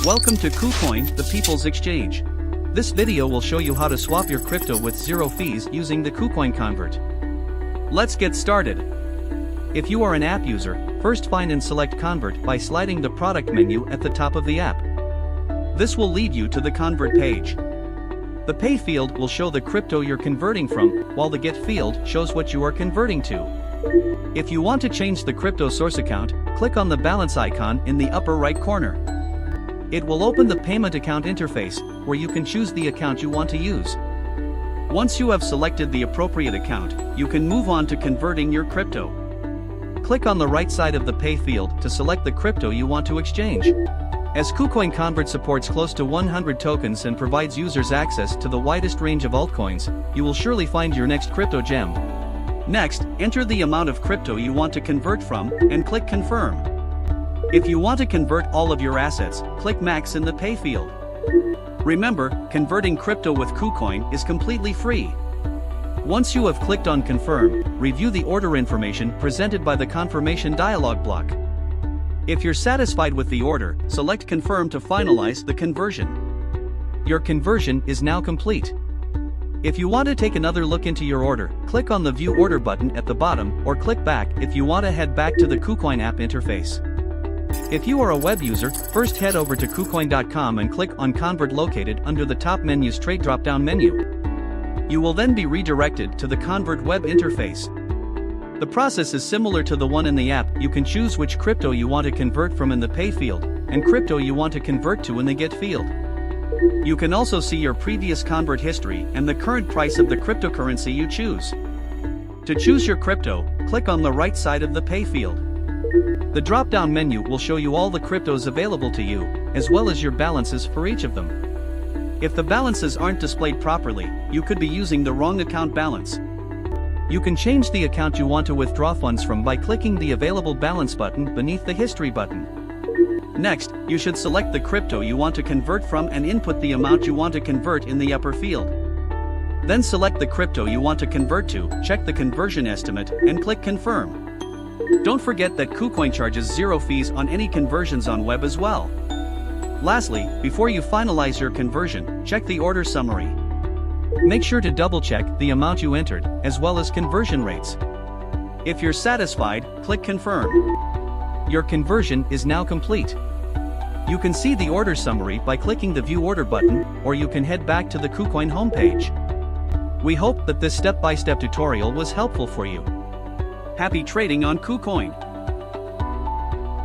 Welcome to KuCoin, the People's Exchange. This video will show you how to swap your crypto with zero fees using the KuCoin convert. Let's get started. If you are an app user, first find and select Convert by sliding the product menu at the top of the app. This will lead you to the Convert page. The Pay field will show the crypto you're converting from, while the Get field shows what you are converting to. If you want to change the crypto source account, click on the balance icon in the upper right corner. It will open the payment account interface, where you can choose the account you want to use. Once you have selected the appropriate account, you can move on to converting your crypto. Click on the right side of the Pay field to select the crypto you want to exchange. As KuCoin Convert supports close to 100 tokens and provides users access to the widest range of altcoins, you will surely find your next crypto gem. Next, enter the amount of crypto you want to convert from, and click Confirm. If you want to convert all of your assets, click Max in the Pay field. Remember, converting crypto with KuCoin is completely free. Once you have clicked on Confirm, review the order information presented by the confirmation dialog block. If you're satisfied with the order, select Confirm to finalize the conversion. Your conversion is now complete. If you want to take another look into your order, click on the View Order button at the bottom or click back if you want to head back to the KuCoin app interface. If you are a web user, first head over to KuCoin.com and click on Convert located under the top menu's Trade drop-down menu. You will then be redirected to the Convert web interface. The process is similar to the one in the app. You can choose which crypto you want to convert from in the Pay field, and crypto you want to convert to in the Get field. You can also see your previous convert history and the current price of the cryptocurrency you choose. To choose your crypto, click on the right side of the Pay field. The drop-down menu will show you all the cryptos available to you, as well as your balances for each of them. If the balances aren't displayed properly, you could be using the wrong account balance. You can change the account you want to withdraw funds from by clicking the Available Balance button beneath the History button. Next, you should select the crypto you want to convert from and input the amount you want to convert in the upper field. Then select the crypto you want to convert to, check the conversion estimate, and click Confirm. Don't forget that KuCoin charges zero fees on any conversions on web as well. Lastly, before you finalize your conversion, check the order summary. Make sure to double-check the amount you entered, as well as conversion rates. If you're satisfied, click Confirm. Your conversion is now complete. You can see the order summary by clicking the View Order button, or you can head back to the KuCoin homepage. We hope that this step-by-step tutorial was helpful for you. Happy trading on KuCoin!